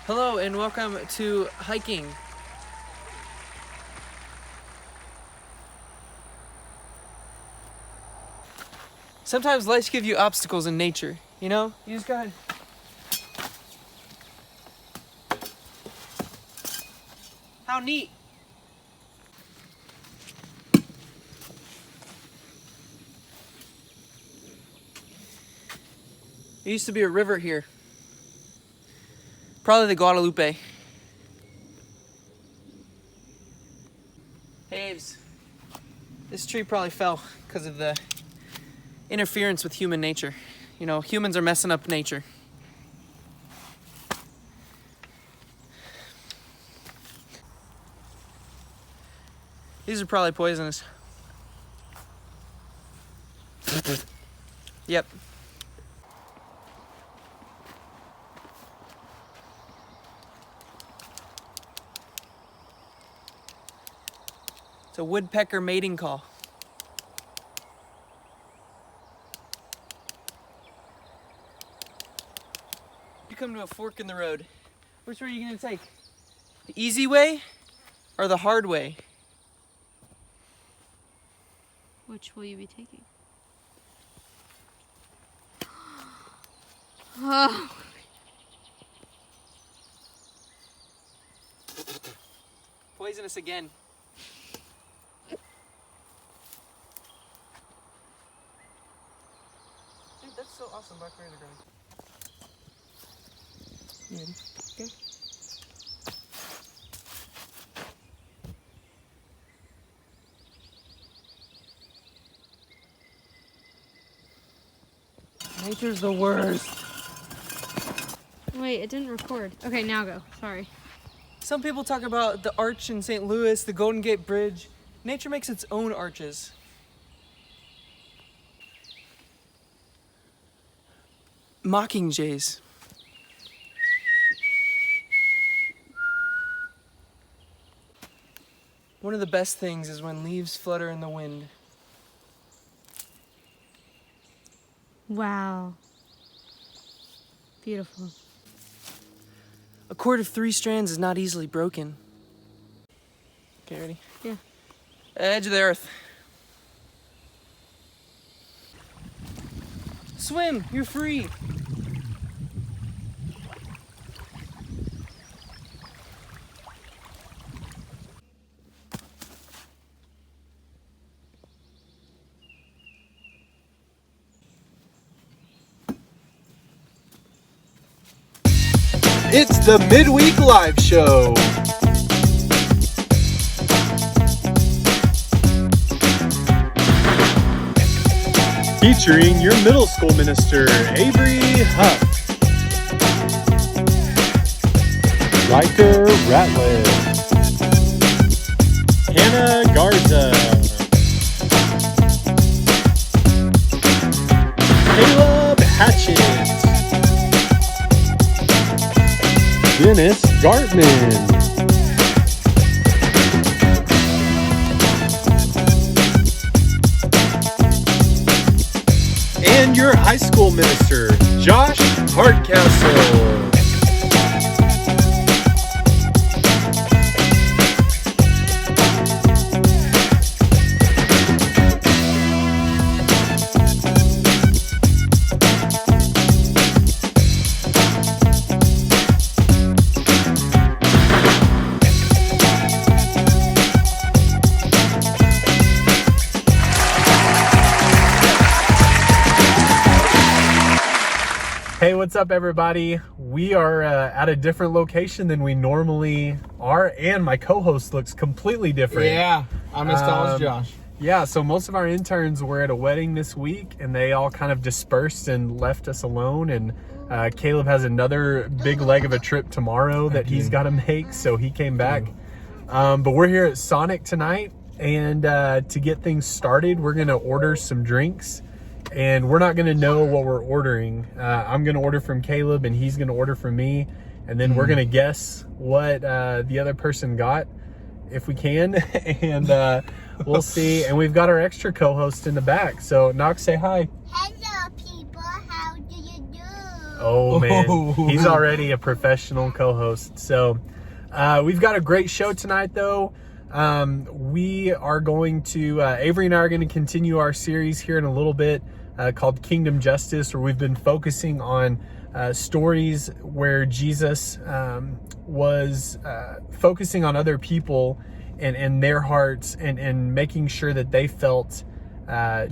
Hello and welcome to hiking. Sometimes life gives you obstacles in nature, you know? You just gotta... How neat! There used to be a river here. Probably the Guadalupe. Hey, Aves. This tree probably fell because of the interference with human nature. You know, humans are messing up nature. These are probably poisonous. Yep. It's a woodpecker mating call. You come to a fork in the road. Which way are you gonna take? The easy way or the hard way? Which will you be taking? Oh. Poisonous again. Dude, that's so awesome. Blackberries are growing. You ready? Okay. Nature's the worst. Wait, it didn't record. Okay, now go. Sorry. Some people talk about the arch in St. Louis, the Golden Gate Bridge. Nature makes its own arches. Mockingjays. One of the best things is when leaves flutter in the wind. Wow. Beautiful. A cord of 3 strands is not easily broken. Okay, ready? Yeah. Edge of the earth. Swim, you're free. It's the Midweek Live Show. Featuring your middle school minister, Avery Huff. Riker Ratliff. Hannah Garza. Caleb Hatchett. Dennis Gartman. And your high school minister, Josh Hardcastle. Hey, what's up, everybody? We are at a different location than we normally are, and my co-host looks completely different. Yeah, I'm as tall as Josh. Yeah, so most of our interns were at a wedding this week, and they all kind of dispersed and left us alone, and Caleb has another big leg of a trip tomorrow that he's got to make, so he came back. But we're here at Sonic tonight, and to get things started, we're going to order some drinks. And we're not going to know what we're ordering. I'm going to order from Caleb, and he's going to order from me. And then we're going to guess what the other person got, if we can. And we'll see. And we've got our extra co-host in the back. So, Knox, say hi. Hello, people. How do you do? Oh man, Oh. he's already a professional co-host. So we've got a great show tonight, though. We are going to Avery and I are going to continue our series here in a little bit called Kingdom Justice, where we've been focusing on stories where Jesus was focusing on other people and their hearts and making sure that they felt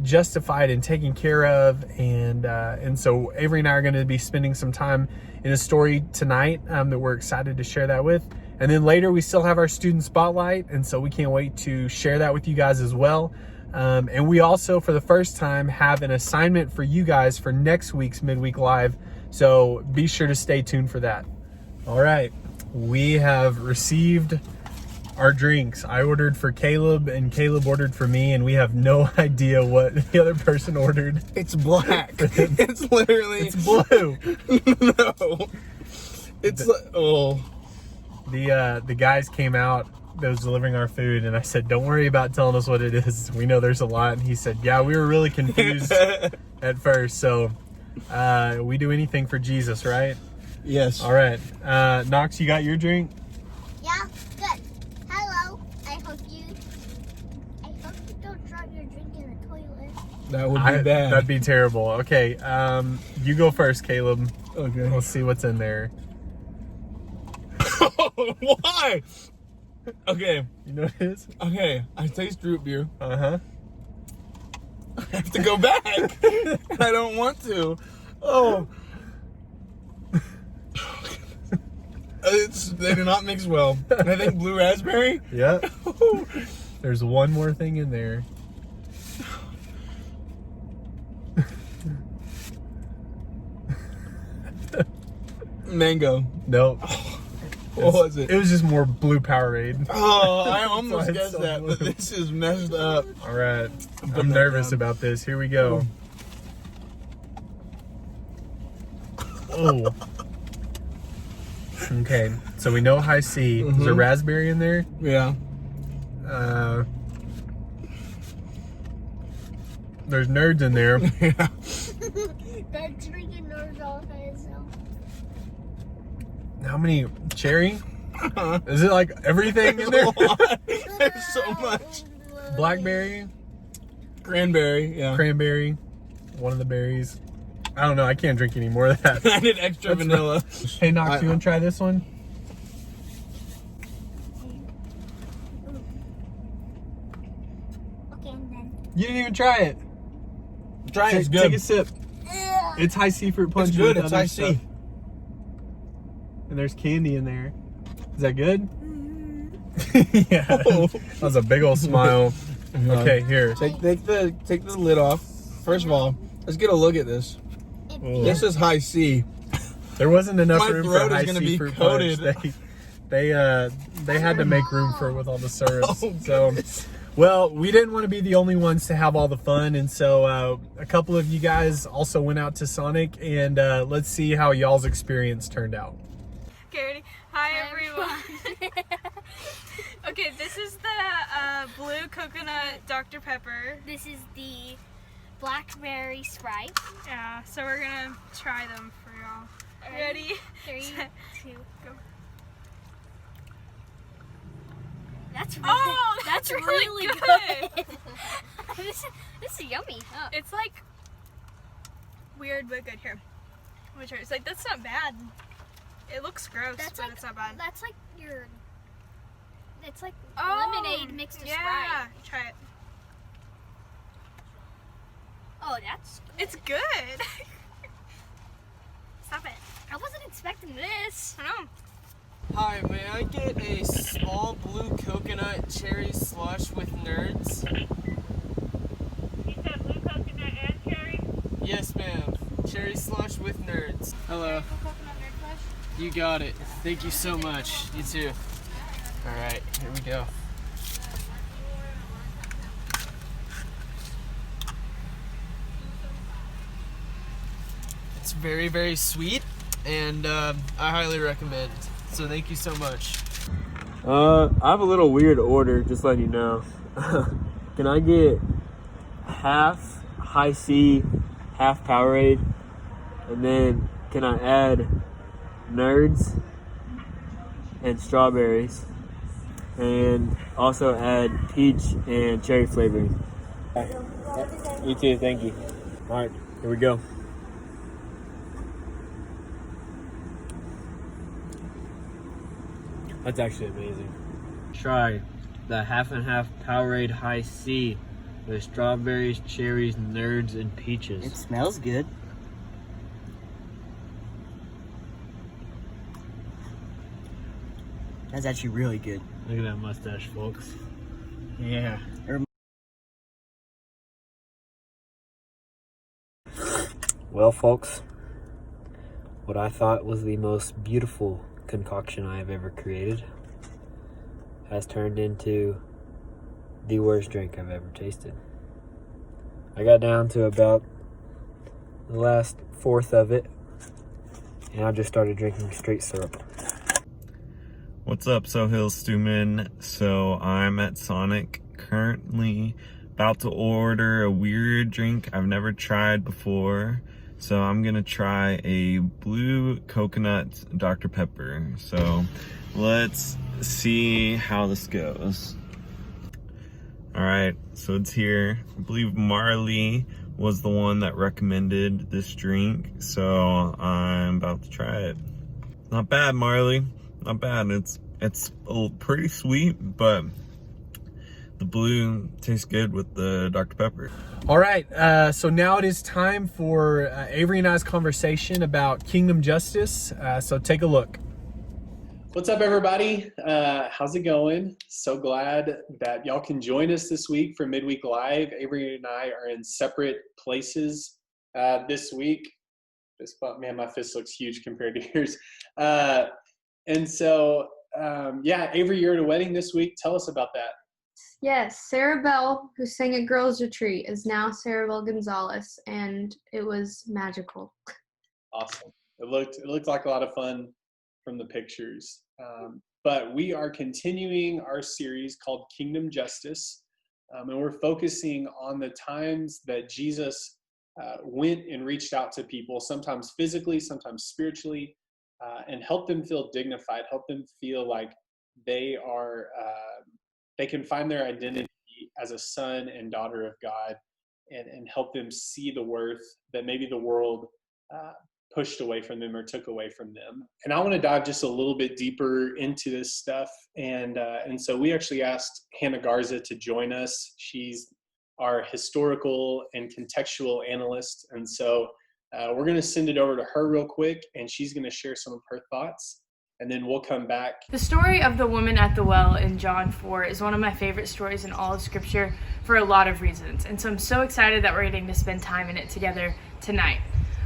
justified and taken care of. And so Avery and I are going to be spending some time in a story tonight that we're excited to share that with. And then later we still have our student spotlight, and so we can't wait to share that with you guys as well. And we also, for the first time, have an assignment for you guys for next week's Midweek Live. So be sure to stay tuned for that. All right, we have received our drinks. I ordered for Caleb and Caleb ordered for me, and we have no idea what the other person ordered. It's black. It's literally. It's blue. No. It's The guys came out that was delivering our food, and I said, don't worry about telling us what it is. We know there's a lot. And he said, yeah, we were really confused at first. So we do anything for Jesus, right? Yes. All right. Knox, you got your drink? Yeah, good. Hello. I hope you don't drop your drink in the toilet. That would be bad. That'd be terrible. Okay. You go first, Caleb. Okay. Let's see what's in there. Why? Okay. You know what it is? Okay. I taste root beer. Uh-huh. I have to go back. I don't want to. Oh. They do not mix well. I think blue raspberry. Yeah. There's one more thing in there. Mango. Nope. What was it? It was just more blue Powerade. Oh, I almost It's guessed so that, but blue. this is messed up. All right. Put I'm that nervous down. about this. Here we go. Oh. Okay. So we know high C. Is there raspberry in there? Yeah. There's nerds in there. That's drinking nerds all by itself. How many? Cherry? Is it like everything in there? There's so much. Blackberry? Cranberry, yeah. Cranberry? One of the berries. I don't know. I can't drink any more of that. I did extra vanilla. Hey, Knox, you want to try this one? Okay, and then. You didn't even try it. Try it, it's Take good. a sip. It's high C fruit punch. It's good, with it's other high C. stuff. And there's candy in there. Is that good? Yeah. That was a big old smile. Okay, here. Take the lid off. First of all, let's get a look at this. Oh. This is high C. There wasn't enough My room for throat is high gonna C be fruit coated. punch. They had to make room for it with all the syrups. Oh, So, goodness. well, we didn't want to be the only ones to have all the fun, and so a couple of you guys also went out to Sonic, and let's see how y'all's experience turned out. Okay, ready? Hi everyone. Okay, this is the blue coconut Dr. Pepper. This is the blackberry Sprite. Yeah, so we're gonna try them for y'all. Ready? 3, 2, Go. That's really, Oh, that's that's really really good. this is yummy. Oh. It's like weird but good. Here, let me try. It's like that's not bad. It looks gross, That's but like it's not bad. That's like your. It's like Oh, lemonade mixed with yeah. Sprite. Try it. Oh, that's. It's good. Stop it. I wasn't expecting this. I know. Hi, may I get a small blue coconut cherry slush with nerds? You said blue coconut and cherry? Yes, ma'am. Cherry slush with nerds. Hello. You got it. Thank you so much. You too. Alright, here we go. It's very, very sweet, and I highly recommend. So thank you so much. I have a little weird order, just letting you know. Can I get half high C, half Powerade, and then can I add nerds and strawberries, and also add peach and cherry flavoring? You too, thank you. All right, here we go. That's actually amazing. Try the half and half Powerade High C with strawberries, cherries, nerds, and peaches. It smells good. That's actually really good. Look at that mustache, folks. Yeah. Well, folks, what I thought was the most beautiful concoction I have ever created has turned into the worst drink I've ever tasted. I got down to about the last fourth of it, and I just started drinking straight syrup. What's up, So Hill Stewman? So I'm at Sonic currently about to order a weird drink I've never tried before. So I'm gonna try a blue coconut Dr. Pepper. So let's see how this goes. All right, so it's here. I believe Marley was the one that recommended this drink. So I'm about to try it. Not bad, Marley. Not bad. It's pretty sweet, but the blue tastes good with the Dr. Pepper. All right, so now it is time for Avery and I's conversation about kingdom justice. So take a look. What's up, everybody? How's it going? So glad that y'all can join us this week for Midweek Live. Avery and I are in separate places this week. Man, my fist looks huge compared to yours. And so, yeah, Avery, you're at a wedding this week. Tell us about that. Yes, Sarah Bell, who sang at Girls Retreat, is now Sarah Bell Gonzalez, and it was magical. Awesome. It looked like a lot of fun from the pictures. But we are continuing our series called Kingdom Justice, and we're focusing on the times that Jesus went and reached out to people, sometimes physically, sometimes spiritually, and helped them feel dignified, help them feel like they can find their identity as a son and daughter of God, and help them see the worth that maybe the world pushed away from them or took away from them. And I want to dive just a little bit deeper into this stuff. And so we actually asked Hannah Garza to join us. She's our historical and contextual analyst. And so we're going to send it over to her real quick, and she's going to share some of her thoughts. And then we'll come back. The story of the woman at the well in John 4 is one of my favorite stories in all of Scripture for a lot of reasons. And so I'm so excited that we're getting to spend time in it together tonight.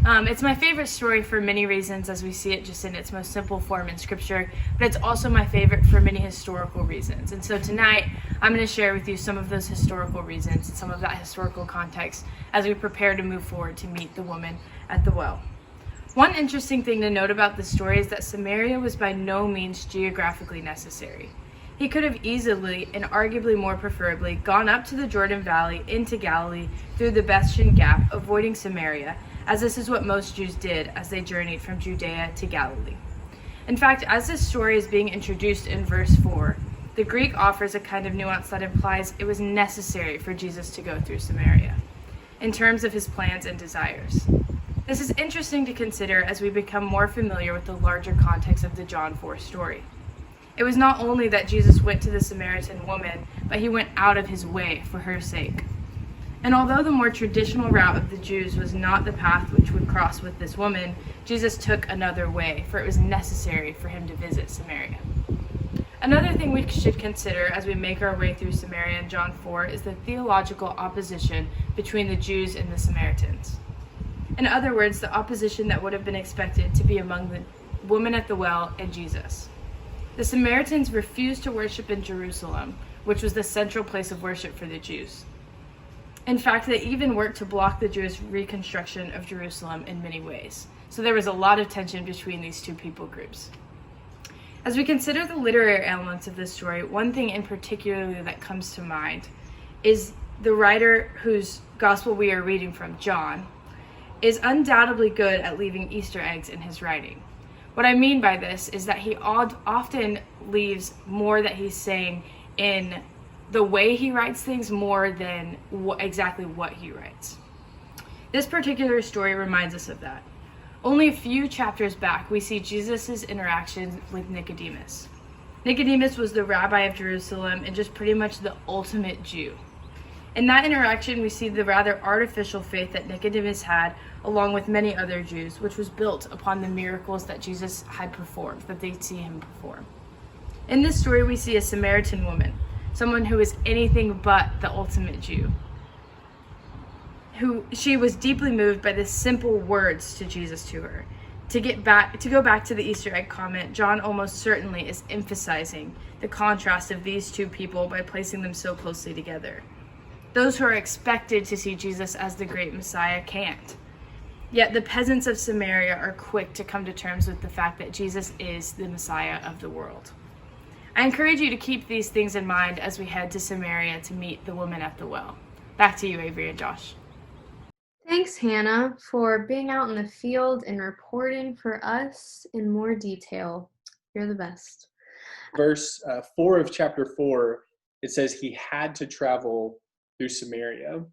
It's my favorite story for many reasons, as we see it just in its most simple form in Scripture, but it's also my favorite for many historical reasons. And so tonight, I'm going to share with you some of those historical reasons and some of that historical context as we prepare to move forward to meet the woman at the well. One interesting thing to note about this story is that Samaria was by no means geographically necessary. He could have easily, and arguably more preferably, gone up to the Jordan Valley into Galilee through the Bethshan Gap, avoiding Samaria, as this is what most Jews did as they journeyed from Judea to Galilee. In fact, as this story is being introduced in verse 4, the Greek offers a kind of nuance that implies it was necessary for Jesus to go through Samaria, in terms of his plans and desires. This is interesting to consider as we become more familiar with the larger context of the John 4 story. It was not only that Jesus went to the Samaritan woman, but he went out of his way for her sake. And although the more traditional route of the Jews was not the path which would cross with this woman, Jesus took another way, for it was necessary for him to visit Samaria. Another thing we should consider as we make our way through Samaria in John 4 is the theological opposition between the Jews and the Samaritans. In other words, the opposition that would have been expected to be among the woman at the well and Jesus. The Samaritans refused to worship in Jerusalem, which was the central place of worship for the Jews. In fact, they even worked to block the Jewish reconstruction of Jerusalem in many ways. So there was a lot of tension between these two people groups. As we consider the literary elements of this story, one thing in particular that comes to mind is the writer whose gospel we are reading from, John, is undoubtedly good at leaving Easter eggs in his writing. What I mean by this is that he often leaves more that he's saying in the way he writes things more than exactly what he writes. This particular story reminds us of that. Only a few chapters back, we see Jesus' interaction with Nicodemus. Nicodemus was the rabbi of Jerusalem and just pretty much the ultimate Jew. In that interaction, we see the rather artificial faith that Nicodemus had, along with many other Jews, which was built upon the miracles that Jesus had performed, that they'd see him perform. In this story, we see a Samaritan woman, someone who is anything but the ultimate Jew. She was deeply moved by the simple words to Jesus to her. To go back to the Easter egg comment, John almost certainly is emphasizing the contrast of these two people by placing them so closely together. Those who are expected to see Jesus as the great Messiah can't. Yet the peasants of Samaria are quick to come to terms with the fact that Jesus is the Messiah of the world. I encourage you to keep these things in mind as we head to Samaria to meet the woman at the well. Back to you, Avery and Josh. Thanks, Hannah, for being out in the field and reporting for us in more detail. You're the best. Verse 4 of chapter 4, it says he had to travel through Samaria.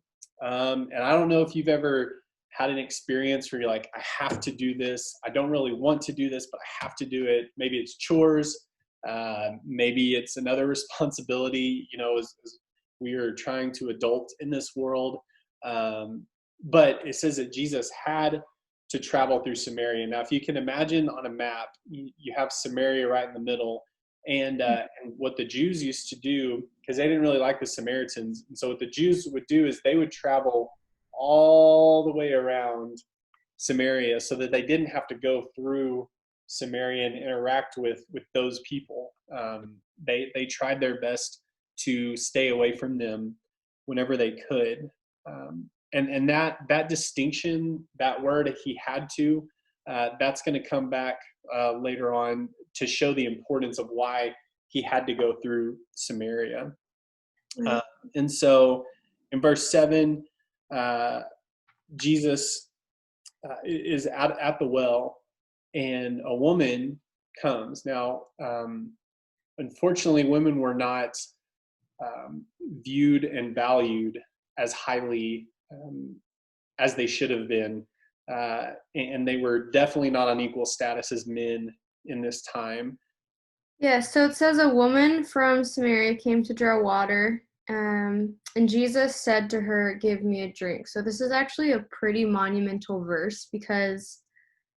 And I don't know if you've ever had an experience where you're like, I have to do this. I don't really want to do this, but I have to do it. Maybe it's chores. Maybe it's another responsibility, as we are trying to adult in this world. But it says that Jesus had to travel through Samaria. Now, if you can imagine on a map, you have Samaria right in the middle. And what the Jews used to do, because they didn't really like the Samaritans, and so what the Jews would do is they would travel all the way around Samaria so that they didn't have to go through Samaria and interact with those people. They tried their best to stay away from them whenever they could. And that distinction, that word he had to, that's going to come back later on to show the importance of why he had to go through Samaria. And so in verse 7, Jesus is at the well, and a woman comes. Now, unfortunately, women were not viewed and valued as highly as they should have been. And they were definitely not on equal status as men in this time. Yeah, so it says a woman from Samaria came to draw water, and Jesus said to her, "Give me a drink." So this is actually a pretty monumental verse because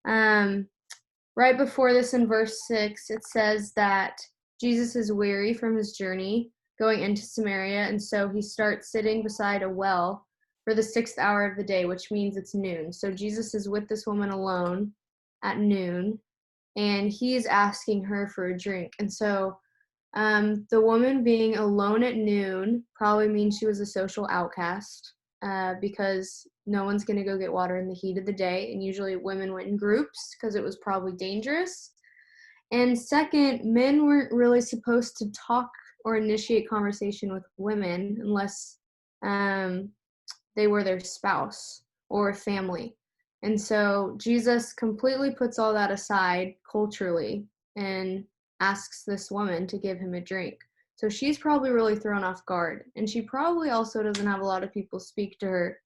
right before this in verse 6, it says that Jesus is weary from his journey going into Samaria, and so he starts sitting beside a well for the 6th hour of the day, which means it's noon. So Jesus is with this woman alone at noon, and he's asking her for a drink. And so the woman being alone at noon probably means she was a social outcast because no one's going to go get water in the heat of the day. And usually women went in groups because it was probably dangerous. And second, men weren't really supposed to talk or initiate conversation with women unless they were their spouse or family. And so Jesus completely puts all that aside culturally and asks this woman to give him a drink. So she's probably really thrown off guard. And she probably also doesn't have a lot of people speak to her.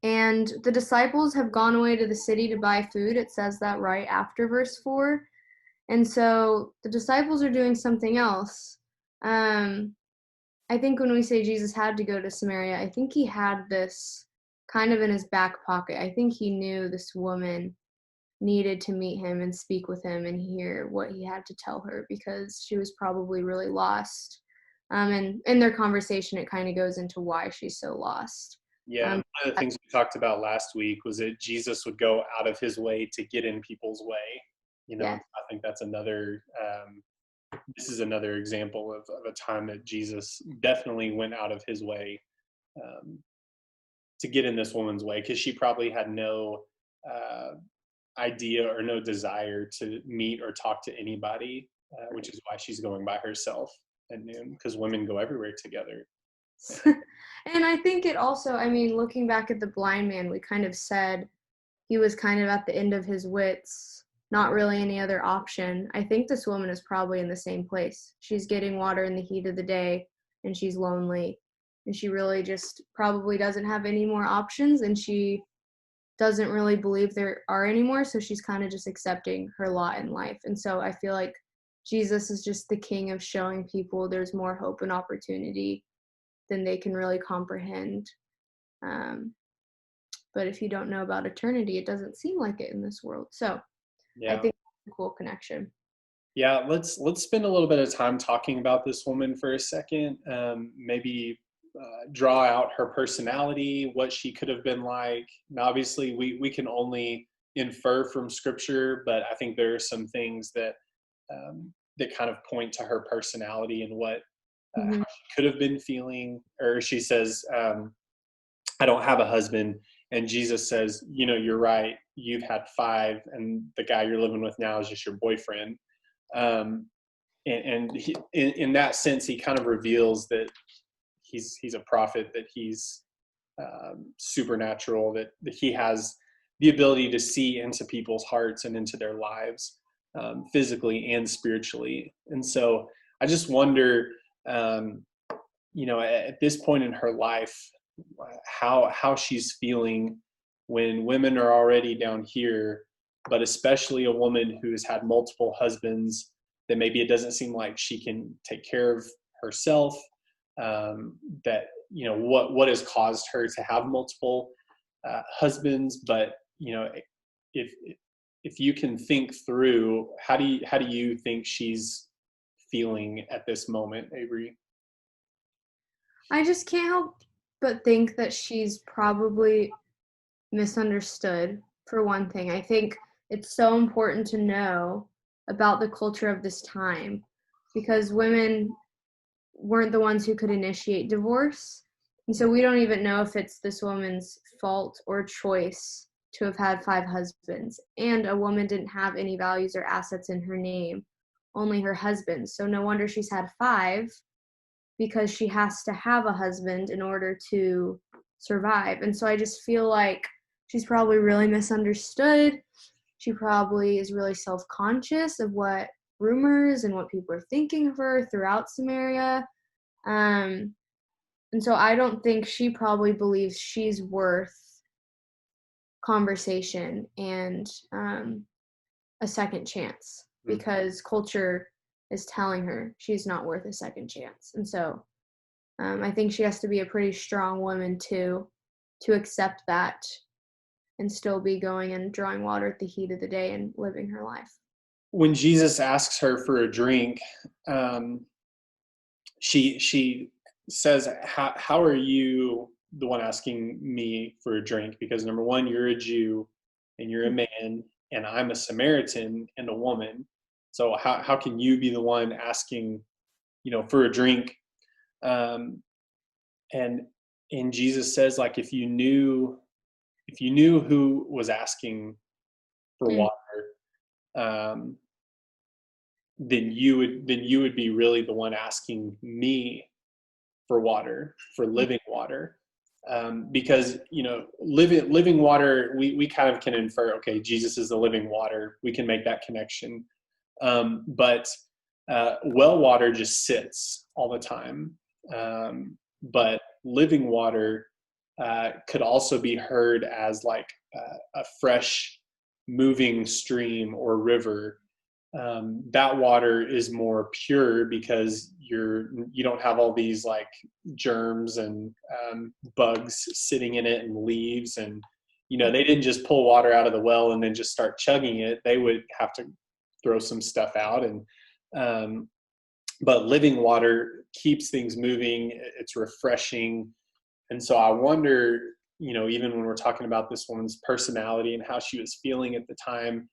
And the disciples have gone away to the city to buy food. It says that right after verse 4. And so the disciples are doing something else. I think when we say Jesus had to go to Samaria, I think he had this kind of in his back pocket. I think he knew this woman needed to meet him and speak with him and hear what he had to tell her because she was probably really lost. And in their conversation, it kind of goes into why she's so lost. Yeah, one of the things we talked about last week was that Jesus would go out of his way to get in people's way. Yeah. I think that's another, this is another example of a time that Jesus definitely went out of his way to get in this woman's way, because she probably had no idea or no desire to meet or talk to anybody, which is why she's going by herself at noon, because women go everywhere together. And I think it also, I mean, looking back at the blind man, we kind of said he was kind of at the end of his wits, not really any other option. I think this woman is probably in the same place. She's getting water in the heat of the day, and she's lonely, and she really just probably doesn't have any more options, and she doesn't really believe there are anymore, so she's kind of just accepting her lot in life. And so I feel like Jesus is just the king of showing people there's more hope and opportunity than they can really comprehend. But if you don't know about eternity, it doesn't seem like it in this world. So I Yeah. think that's a cool connection. Yeah, let's spend a little bit of time talking about this woman for a second. Maybe draw out her personality, what she could have been like. Now, obviously, we can only infer from Scripture, but I think there are some things that that kind of point to her personality and what how she could have been feeling. Or she says, "I don't have a husband," and Jesus says, "You're right. You've had 5, and the guy you're living with now is just your boyfriend." And he, in that sense, he kind of reveals that he's a prophet, that he's supernatural, that he has the ability to see into people's hearts and into their lives, physically and spiritually. And so I just wonder, at this point in her life, how she's feeling when women are already down here, but especially a woman who has had multiple husbands, that maybe it doesn't seem like she can take care of herself, that what has caused her to have multiple husbands. But if you can think through, how do you think she's feeling at this moment, Avery? I just can't help but think that she's probably misunderstood, for one thing. I think it's so important to know about the culture of this time, because women weren't the ones who could initiate divorce. And so we don't even know if it's this woman's fault or choice to have had 5 husbands. And a woman didn't have any values or assets in her name, only her husband. So no wonder she's had 5, because she has to have a husband in order to survive. And so I just feel like she's probably really misunderstood. She probably is really self-conscious of what rumors and what people are thinking of her throughout Samaria. And so I don't think she probably believes she's worth conversation and a second chance, because culture is telling her she's not worth a second chance. And so I think she has to be a pretty strong woman to accept that and still be going and drawing water at the heat of the day and living her life. When Jesus asks her for a drink, she says, how are you the one asking me for a drink? Because number one, you're a Jew and you're a man, and I'm a Samaritan and a woman. So how can you be the one asking, for a drink? And Jesus says, like, if you knew who was asking for water, then you would be really the one asking me for water, for living water. Because living water, we kind of can infer, okay, Jesus is the living water. We can make that connection. But well water just sits all the time. But living water could also be heard as like a fresh moving stream or river. That water is more pure because you don't have all these like germs and bugs sitting in it and leaves, and they didn't just pull water out of the well and then just start chugging it. They would have to throw some stuff out, and but living water keeps things moving. It's refreshing. And so I wonder, even when we're talking about this woman's personality and how she was feeling at the time,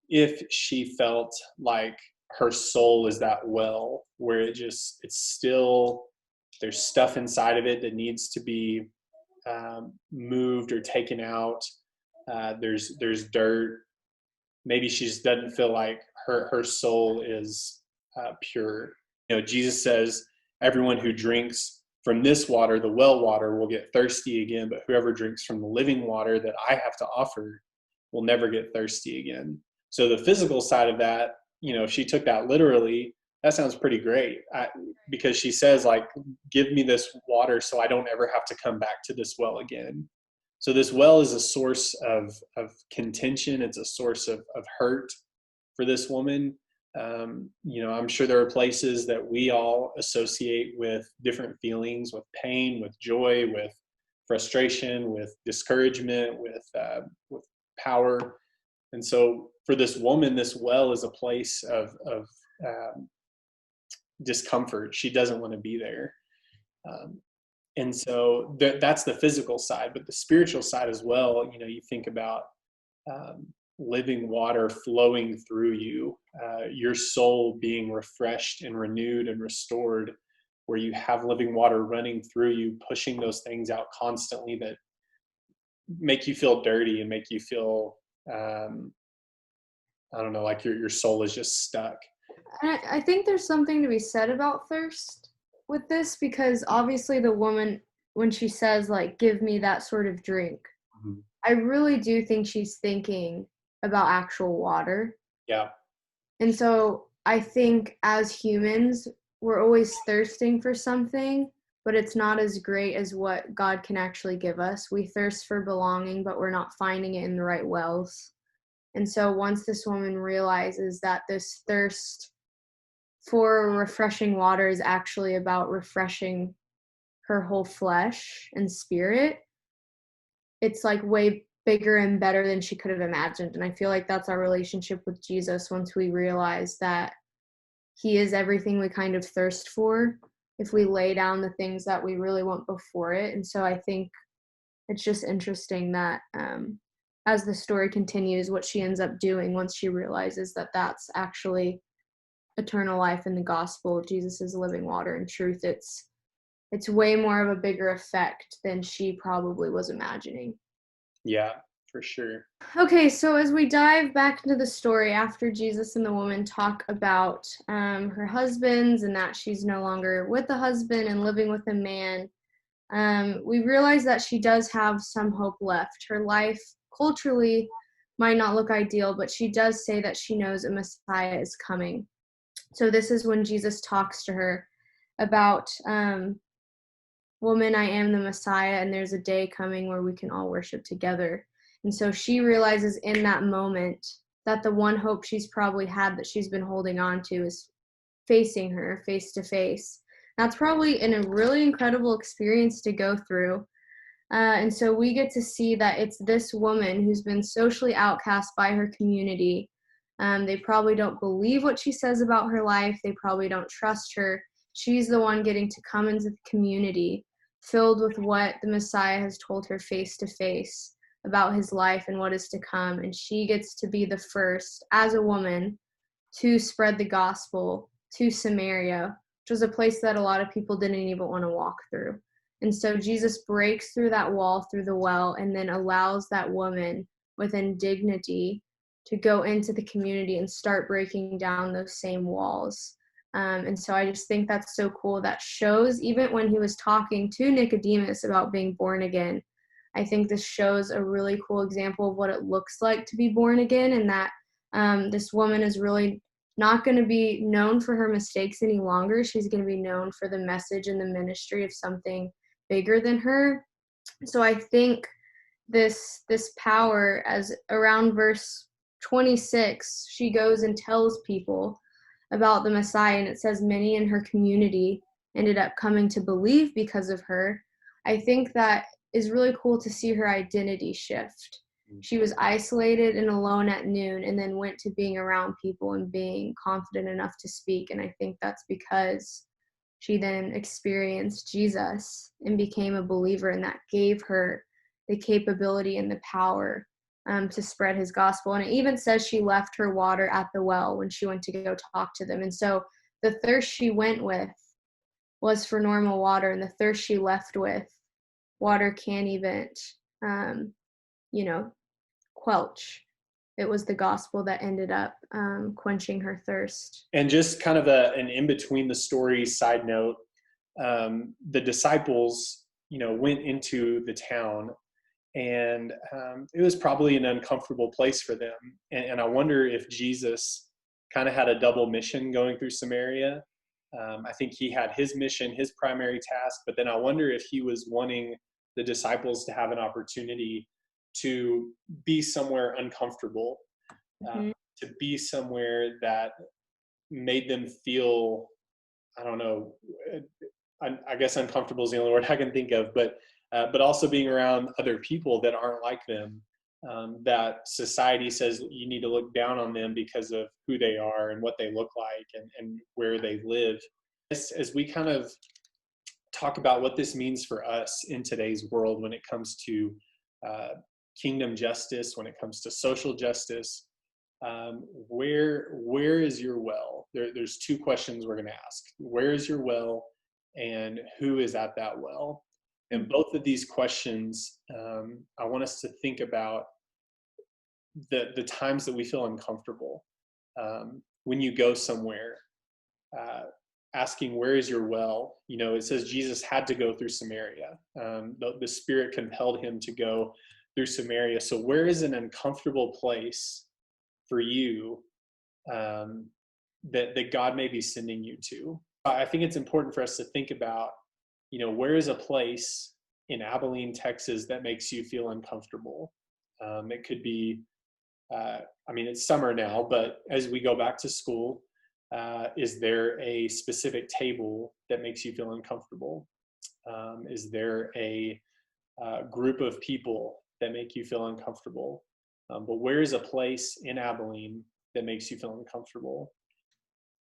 if she felt like her soul is that well where it's still, there's stuff inside of it that needs to be moved or taken out. There's dirt. Maybe she just doesn't feel like her soul is pure. Jesus says, everyone who drinks from this water, the well water, will get thirsty again, but whoever drinks from the living water that I have to offer will never get thirsty again. So the physical side of that, if she took that literally, that sounds pretty great, because she says, like, give me this water so I don't ever have to come back to this well again. So this well is a source of contention. It's a source of hurt for this woman. I'm sure there are places that we all associate with different feelings, with pain, with joy, with frustration, with discouragement, with power. And so for this woman, this well is a place of discomfort. She doesn't want to be there. And so that's the physical side, but the spiritual side as well, you think about living water flowing through you, your soul being refreshed and renewed and restored, where you have living water running through you, pushing those things out constantly that make you feel dirty and make you feel, I don't know, like your soul is just stuck. I think there's something to be said about thirst with this, because obviously the woman, when she says, like, give me that sort of drink, Mm-hmm. I really do think she's thinking about actual water. Yeah. And so I think as humans, we're always thirsting for something, but it's not as great as what God can actually give us. We thirst for belonging, but we're not finding it in the right wells. And so once this woman realizes that this thirst for refreshing water is actually about refreshing her whole flesh and spirit, it's like way bigger and better than she could have imagined. And I feel like that's our relationship with Jesus, once we realize that he is everything we kind of thirst for, if we lay down the things that we really want before it. And so I think it's just interesting that as the story continues, what she ends up doing once she realizes that that's actually eternal life in the gospel, Jesus is living water and truth, it's way more of a bigger effect than she probably was imagining. Yeah, for sure. Okay, so as we dive back into the story, after Jesus and the woman talk about her husbands and that she's no longer with a husband and living with a man, we realize that she does have some hope left. Her life culturally might not look ideal, but she does say that she knows a Messiah is coming. So this is when Jesus talks to her about, woman, I am the Messiah, and there's a day coming where we can all worship together. And so she realizes in that moment that the one hope she's probably had that she's been holding on to is facing her face to face. That's probably a really incredible experience to go through. And so we get to see that it's this woman who's been socially outcast by her community. They probably don't believe what she says about her life. They probably don't trust her. She's the one getting to come into the community filled with what the Messiah has told her face to face about his life and what is to come. And she gets to be the first, as a woman, to spread the gospel to Samaria, which was a place that a lot of people didn't even want to walk through. And so Jesus breaks through that wall, through the well, and then allows that woman with indignity to go into the community and start breaking down those same walls. And so I just think that's so cool. That shows, even when he was talking to Nicodemus about being born again, I think this shows a really cool example of what it looks like to be born again, and that this woman is really not going to be known for her mistakes any longer. She's going to be known for the message and the ministry of something bigger than her. So I think this power, as around verse 26, she goes and tells people about the Messiah, and it says many in her community ended up coming to believe because of her. I think that is really cool to see her identity shift. She was isolated and alone at noon, and then went to being around people and being confident enough to speak. And I think that's because she then experienced Jesus and became a believer, and that gave her the capability and the power to spread his gospel. And it even says she left her water at the well when she went to go talk to them. And so the thirst she went with was for normal water, and the thirst she left with, water can't even, quelch. It was the gospel that ended up quenching her thirst. And just kind of an in between the story side note, the disciples, went into the town, and it was probably an uncomfortable place for them. And I wonder if Jesus kind of had a double mission going through Samaria. I think he had his mission, his primary task, but then I wonder if he was wanting the disciples to have an opportunity to be somewhere uncomfortable, to be somewhere that made them feel, I don't know, I guess uncomfortable is the only word I can think of, but also being around other people that aren't like them, that society says you need to look down on them because of who they are and what they look like and where they live. As we kind of talk about what this means for us in today's world when it comes to kingdom justice, when it comes to social justice, where is your well? There's two questions we're going to ask. Where is your well, and who is at that well? And both of these questions, I want us to think about the times that we feel uncomfortable. When you go somewhere, asking where is your well? It says Jesus had to go through Samaria. The Spirit compelled him to go through Samaria. So where is an uncomfortable place for you that God may be sending you to? I think it's important for us to think about, where is a place in Abilene, Texas that makes you feel uncomfortable? It could be, it's summer now, but as we go back to school, is there a specific table that makes you feel uncomfortable? Is there a group of people that make you feel uncomfortable? But where is a place in Abilene that makes you feel uncomfortable?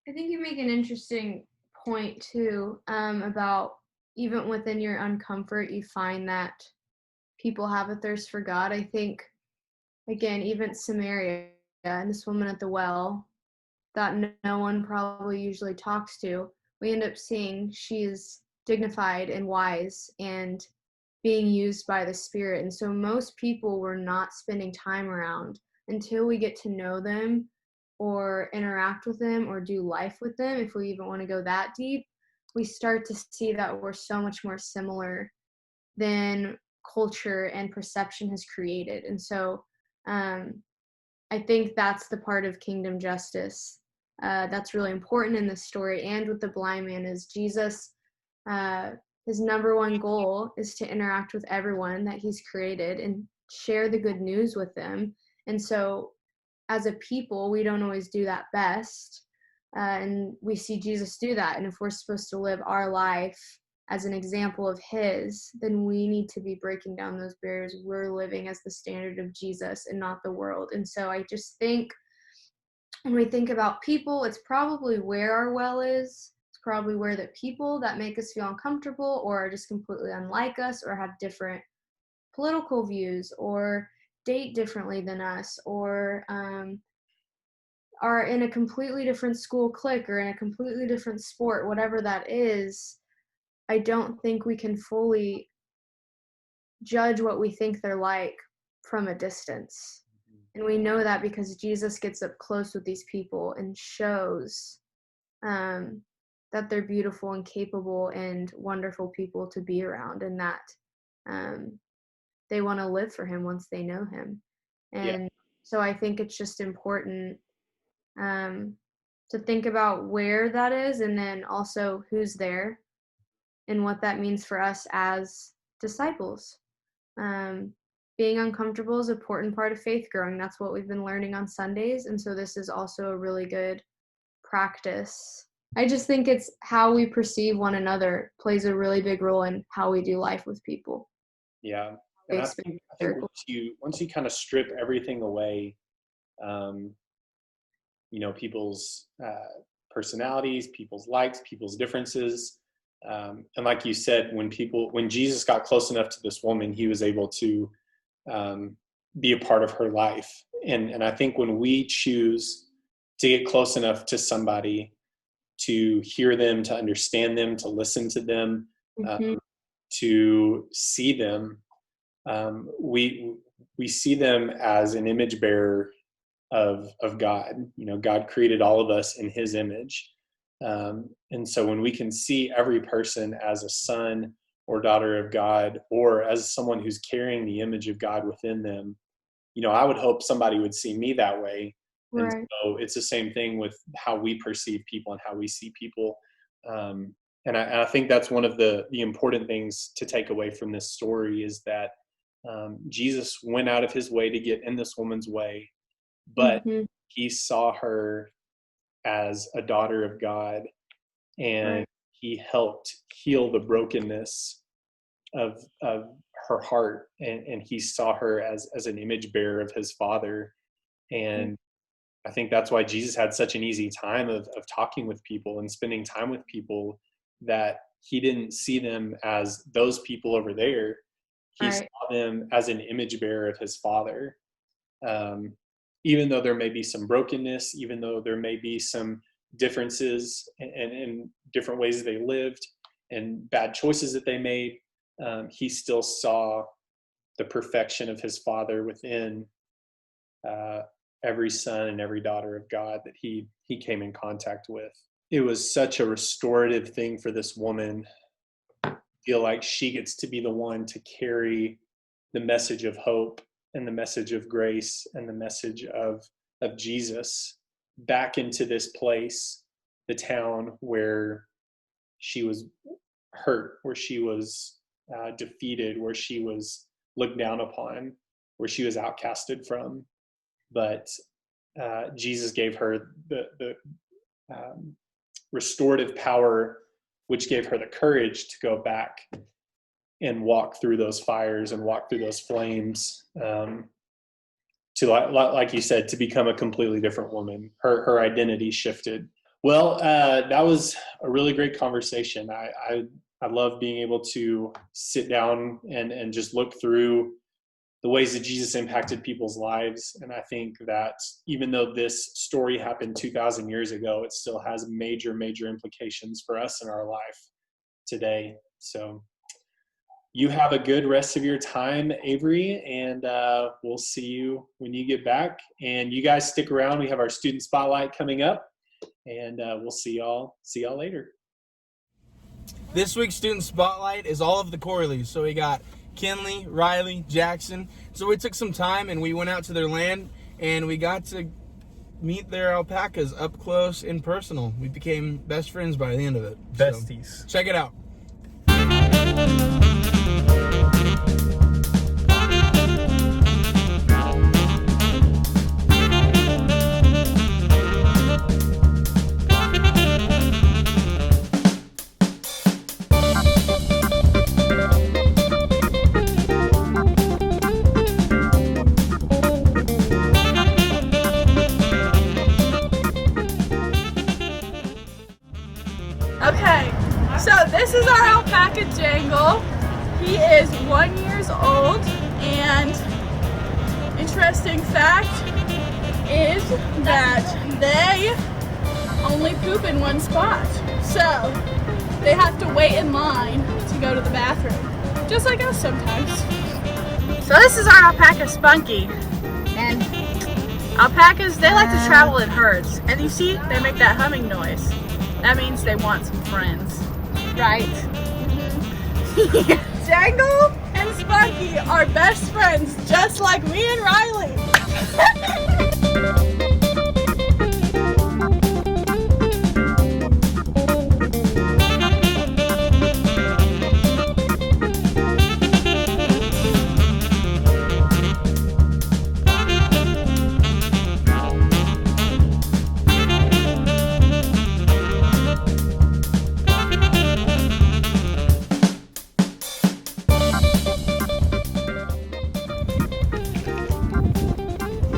I think you make an interesting point too, about even within your uncomfort, you find that people have a thirst for God. I think, again, even Samaria and this woman at the well that no one probably usually talks to, we end up seeing she's dignified and wise and being used by the Spirit. And so most people we're not spending time around until we get to know them or interact with them or do life with them. If we even want to go that deep, we start to see that we're so much more similar than culture and perception has created. And so I think that's the part of kingdom justice that's really important in this story. And with the blind man is Jesus, his number one goal is to interact with everyone that he's created and share the good news with them. And so as a people, we don't always do that best. And we see Jesus do that. And if we're supposed to live our life as an example of his, then we need to be breaking down those barriers. We're living as the standard of Jesus and not the world. And so I just think when we think about people, it's probably where our well is. It's probably where the people that make us feel uncomfortable or are just completely unlike us or have different political views or date differently than us or are in a completely different school clique or in a completely different sport, whatever that is. I don't think we can fully judge what we think they're like from a distance. And we know that because Jesus gets up close with these people and shows that they're beautiful and capable and wonderful people to be around, and that they want to live for him once they know him. And so I think it's just important to think about where that is, and then also who's there and what that means for us as disciples. Being uncomfortable is an important part of faith growing. That's what we've been learning on Sundays. And so this is also a really good practice. I just think it's how we perceive one another plays a really big role in how we do life with people. Yeah. And I think once you kind of strip everything away, people's personalities, people's likes, people's differences, and like you said, when Jesus got close enough to this woman, he was able to be a part of her life. And I think when we choose to get close enough to somebody, to hear them, to understand them, to listen to them, to see them, we see them as an image bearer of God. God created all of us in his image. And so when we can see every person as a son or daughter of God, or as someone who's carrying the image of God within them, I would hope somebody would see me that way. And Right. so it's the same thing with how we perceive people and how we see people. And I think that's one of the important things to take away from this story is that Jesus went out of his way to get in this woman's way, but Mhm. he saw her as a daughter of God, and Right. he helped heal the brokenness of her heart, and he saw her as an image bearer of his Father. And I think that's why Jesus had such an easy time of talking with people and spending time with people, that he didn't see them as those people over there. He Right. saw them as an image bearer of his Father. Um, Even though there may be some brokenness, even though there may be some differences and different ways they lived and bad choices that they made, he still saw the perfection of his Father within every son and every daughter of God that he came in contact with. It was such a restorative thing for this woman. I feel like she gets to be the one to carry the message of hope and the message of grace and the message of Jesus back into this place, the town where she was hurt, where she was defeated, where she was looked down upon, where she was outcasted from. But Jesus gave her the restorative power, which gave her the courage to go back and walk through those fires and walk through those flames, to, like you said, to become a completely different woman. Her identity shifted. Well, that was a really great conversation. I love being able to sit down and just look through the ways that Jesus impacted people's lives. And I think that even though this story happened 2,000 years ago, it still has major, major implications for us in our life today. So you have a good rest of your time, Avery, and we'll see you when you get back. And you guys stick around. We have our student spotlight coming up, and we'll see y'all later. This week's student spotlight is all of the Corleys. So we got Kinley, Riley, Jackson. So we took some time and we went out to their land and we got to meet their alpacas up close and personal. We became best friends by the end of it. Besties. So check it out. Okay, so this is our Alpaca Jingle. He is 1 year old, and interesting fact is that they only poop in one spot. So they have to wait in line to go to the bathroom, just like us sometimes. So this is our alpaca Spunky, and alpacas, they like to travel in herds, and you see they make that humming noise. That means they want some friends, right? Jangle and Spunky are best friends, just like me and Riley.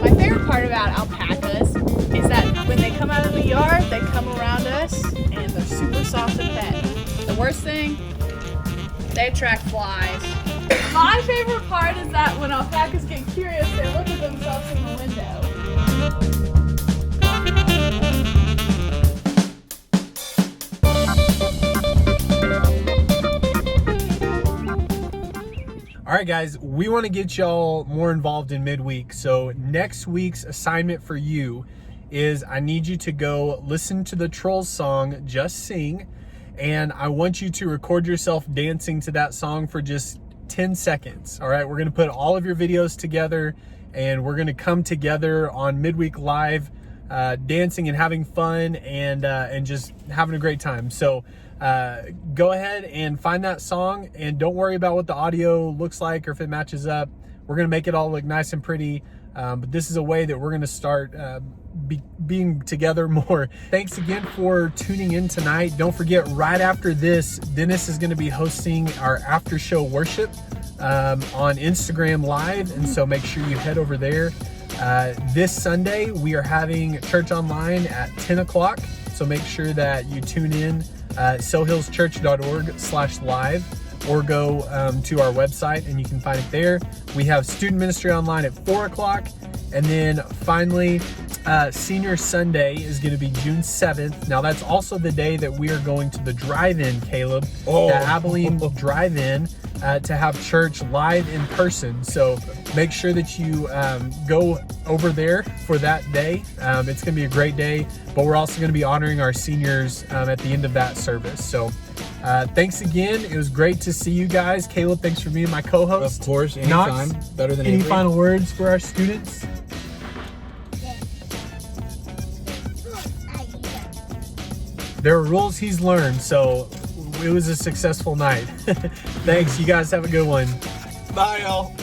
My favorite part about alpacas is that when they come out of the yard, they come around us and they're super soft to pet. The worst thing, they attract flies. My favorite part is that when alpacas get curious, they look at themselves in the window. All right, guys, we want to get y'all more involved in Midweek. So next week's assignment for you is I need you to go listen to the Trolls song, Just Sing, and I want you to record yourself dancing to that song for just 10 seconds. All right, we're going to put all of your videos together, and we're going to come together on Midweek Live, dancing and having fun and just having a great time. So go ahead and find that song, and don't worry about what the audio looks like or if it matches up. We're going to make it all look nice and pretty, but this is a way that we're going to start being together more. Thanks again for tuning in tonight. Don't forget, right after this, Dennis is going to be hosting our after show worship on Instagram Live, and so make sure you head over there. This Sunday we are having church online at 10 o'clock, so make sure that you tune in sohillschurch.org/live, or go to our website and you can find it there. We have student ministry online at 4 o'clock, and then finally Senior Sunday is going to be June 7th. Now that's also the day that we are going to the drive-in, Caleb, the Abilene drive-in, to have church live in person. So make sure that you go over there for that day. It's going to be a great day, but we're also going to be honoring our seniors at the end of that service. So thanks again. It was great to see you guys. Caleb, thanks for being my co-host. Of course, anytime. Better than any Avery. final words for our students? There are rules he's learned, so it was a successful night. Thanks. You guys have a good one. Bye, y'all.